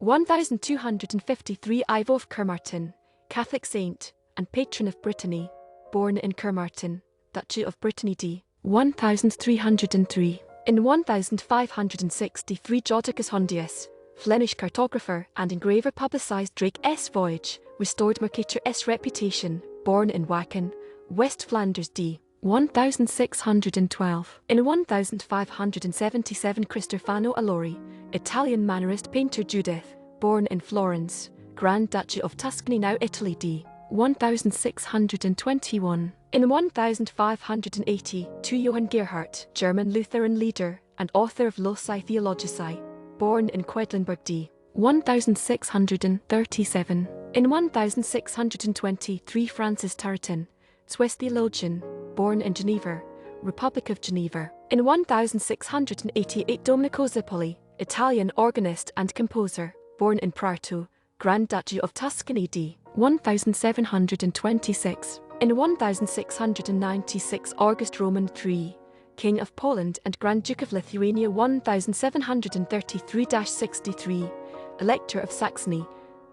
1253 Ivo of Kermartin, Catholic saint, and patron of Brittany, born in Kermartin, Duchy of Brittany d. 1303. In 1563 Jodocus Hondius, Flemish cartographer and engraver publicized Drake's voyage, restored Mercator's reputation, born in Wakken, West Flanders d. 1612. In 1577 Cristofano Allori, Italian Mannerist painter Judith, born in Florence, Grand Duchy of Tuscany now Italy d. 1621. In 1582 Johann Gerhard, German Lutheran leader and author of Loci Theologici, born in Quedlinburg d. 1637. In 1623 Francis Tarleton, Swiss theologian, born in Geneva, Republic of Geneva. In 1688 Domenico Zippoli, Italian organist and composer, born in Prato, Grand Duchy of Tuscany d. 1726. In 1696 August Roman III, King of Poland and Grand Duke of Lithuania 1733-63, Elector of Saxony,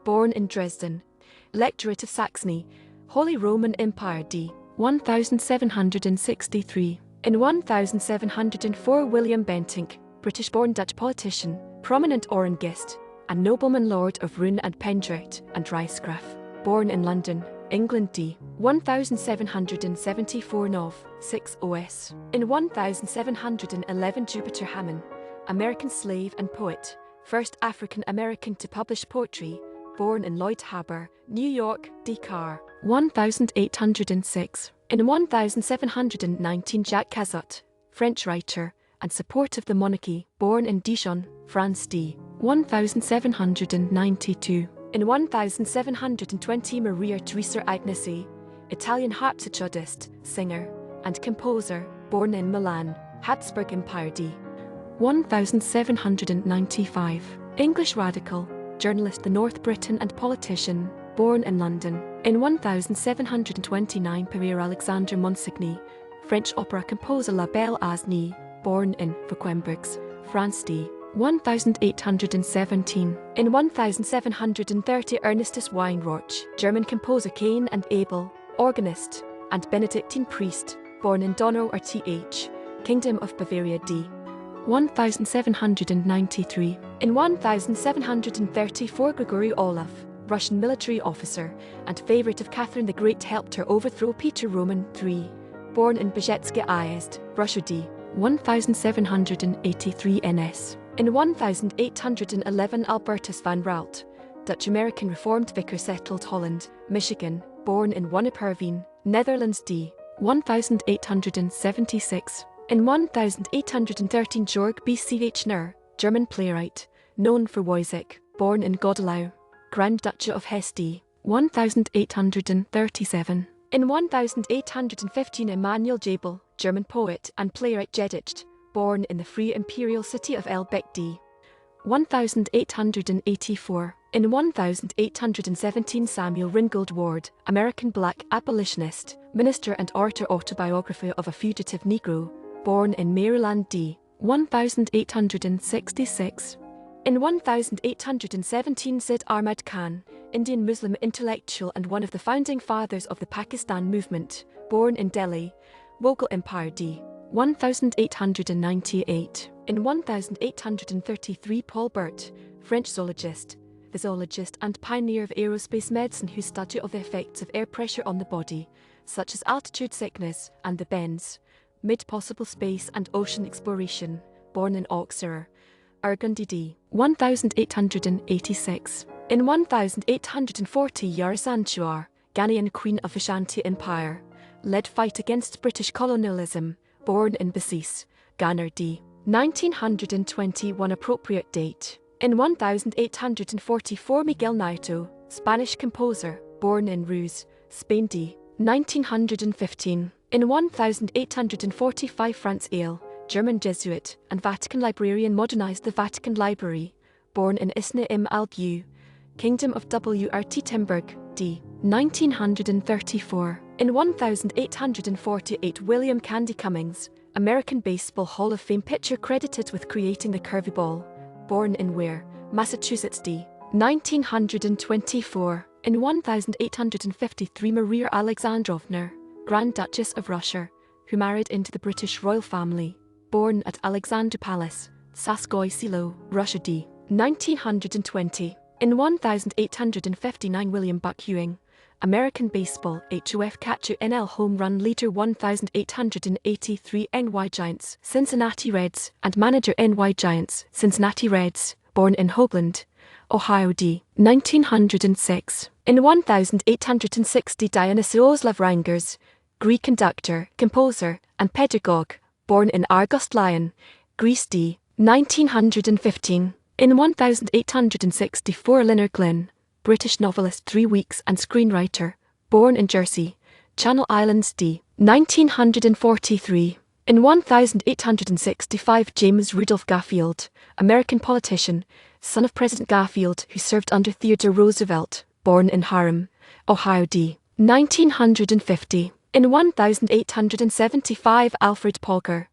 born in Dresden, Electorate of Saxony, Holy Roman Empire d. 1763. In 1704 William Bentinck, British-born Dutch politician, prominent Orangist, and nobleman Lord of Roon and Pendrect and Rijsgraaf, born in London, England d. 1774 Nov. 6 OS. In 1711 Jupiter Hammond, American slave and poet, first African-American to publish poetry, born in Lloyd Harbor, New York, Dakar, 1806. In 1719 Jacques Cazot, French writer, and support of the monarchy, born in Dijon, France d. 1792. In 1720 Maria Teresa Agnesi, Italian harpsichordist, singer, and composer, born in Milan, Habsburg Empire d. 1795. English radical, journalist the North Briton and politician, born in London. In 1729 Pierre Alexandre Monsigny, French opera composer La Belle Asnie, born in Quedlinburg, France d. 1817. In 1730 Ernestus Weinroch, German composer Cain and Abel, organist, and Benedictine priest, born in Donau Rth, Kingdom of Bavaria d. 1793. In 1734 Gregory Olaf, Russian military officer and favorite of Catherine the Great, helped her overthrow Peter Roman III, born in Bezhetske Uyezd, Russia d. 1783 NS. In 1811 Albertus van Raalte, Dutch-American Reformed vicar, settled Holland, Michigan, born in Wanneperveen, Netherlands d. 1876. In 1813 Georg Bchner, German playwright, known for Woyzeck, born in Godelau, Grand Duchy of Hesse d. 1837. In 1815 Emanuel Jabel, German poet and playwright, Judith, born in the free imperial city of Elbeck d. 1884. In 1817 Samuel Ringgold Ward, American black abolitionist, minister and orator, autobiography of a fugitive Negro, born in Maryland d. 1866. In 1817 Sid Ahmad Khan, Indian Muslim intellectual and one of the founding fathers of the Pakistan movement, born in Delhi, Mughal Empire d. 1898. In 1833 Paul Bert, French zoologist, physiologist and pioneer of aerospace medicine, whose study of the effects of air pressure on the body, such as altitude sickness and the bends, made possible space and ocean exploration, born in Auxerre, Burgundy d. 1886. In 1840 Yarsan Chouar, Ghanaian Queen of Ashanti Empire, led fight against British colonialism, born in Bassis, Ghana d. 1921 appropriate date. In 1844 Miguel Nieto, Spanish composer, born in Ruse, Spain d. 1915. In 1845 Franz Ehle, German Jesuit and Vatican librarian, modernized the Vatican Library, born in Isna im Albu, Kingdom of Württemberg, d. 1934. In 1848 William Candy Cummings, American Baseball Hall of Fame pitcher, credited with creating the curveball, born in Ware, Massachusetts d. 1924. In 1853, Maria Alexandrovna, Grand Duchess of Russia, who married into the British royal family, born at Alexander Palace, Saskoye Selo, Russia d. 1920. In 1859, William Buck Ewing, American baseball HOF catcher NL home run leader 1883 NY Giants, Cincinnati Reds, and manager NY Giants, Cincinnati Reds, born in Hoagland, Ohio d. 1906. In 1860, Dionysios Lavrangers, Greek conductor, composer, and pedagogue, born in Argos Lyon, Greece d. 1915. In 1864, Leonard Glyn, British novelist, 3 weeks and screenwriter, born in Jersey, Channel Islands d. 1943. In 1865, James Rudolph Garfield, American politician, son of President Garfield, who served under Theodore Roosevelt, born in Hiram, Ohio d. 1950. In 1875, Alfred Polger,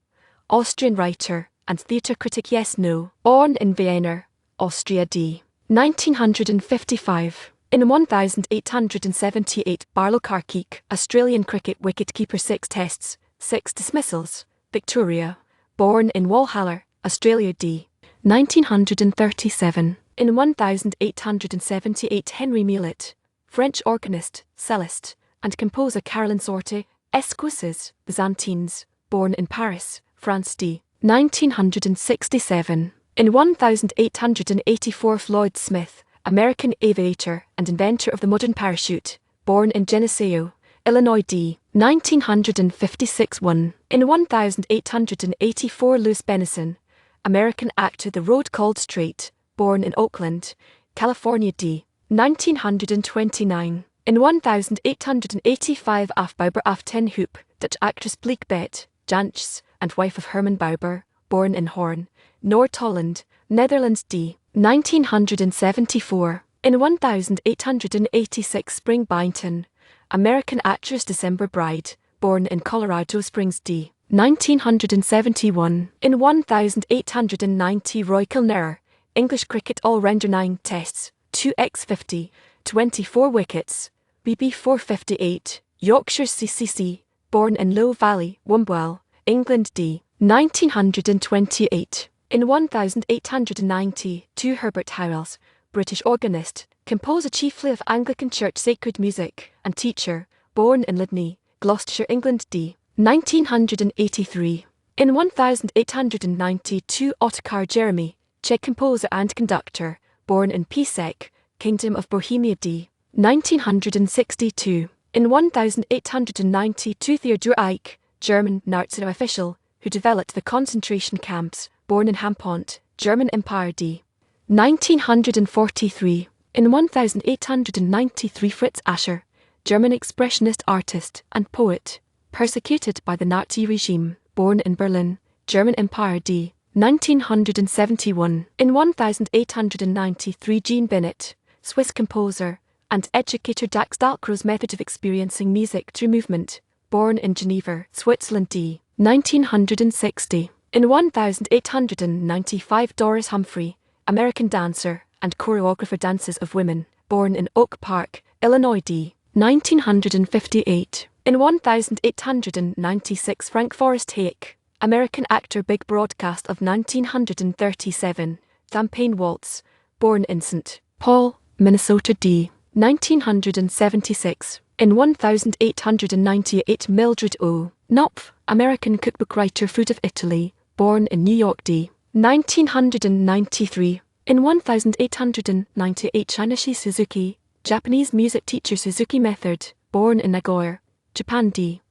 Austrian writer and theatre critic, yes no, born in Vienna, Austria d. 1955. In 1878, Barlow Carkeek, Australian cricket wicket-keeper, 6 tests, 6 dismissals, Victoria, born in Walhalla, Australia d. 1937. In 1878, Henry Mulet, French organist, cellist, and composer. Caroline Sorte, Esquisses, Byzantines, born in Paris, France d. 1967. In 1884, Floyd Smith, American aviator and inventor of the modern parachute, born in Geneseo, Illinois d. 1956. In 1884, Louis Benison, American actor. The Road Called Straight, born in Oakland, California d. 1929. In 1885, Af Bauber af ten Hoop, Dutch actress Bleek Bet, Jansch, and wife of Herman Bauber, born in Hoorn, Noord-Holland, Netherlands d. 1974. In 1886, Spring Byington, American actress. December Bride, born in Colorado Springs d. 1971. In 1890, Roy Kilner, English cricket all-rounder, 9 tests, 2x50, 24 wickets, BB 458, Yorkshire CCC, born in Low Valley, Wombwell, England d. 1928. In 1892, Herbert Howells, British organist, composer chiefly of Anglican Church sacred music, and teacher, born in Lydney, Gloucestershire, England d. 1983. In 1892, Ottokar Jeremy, Czech composer and conductor, born in Písek, Kingdom of Bohemia d. 1962. In 1892, Theodor Eick, German Nazi official, who developed the concentration camps, born in Hampont, German Empire d. 1943. In 1893, Fritz Ascher, German expressionist artist and poet, persecuted by the Nazi regime, born in Berlin, German Empire d. 1971. In 1893, Jean Bennett, Swiss composer and educator. Dax Dalcro's method of experiencing music through movement, born in Geneva, Switzerland d. 1960. In 1895, Doris Humphrey, American dancer and choreographer, Dances of Women, born in Oak Park, Illinois d. 1958. In 1896, Frank Forrest Hayek, American actor, big broadcast of 1937, Champagne Waltz, born in St. Paul, Minnesota d. 1976. In 1898, Mildred O. Knopf, American cookbook writer, food of Italy, born in New York d. 1993. In 1898, Shinichi Suzuki, Japanese music teacher, Suzuki Method, born in Nagoya, Japan d.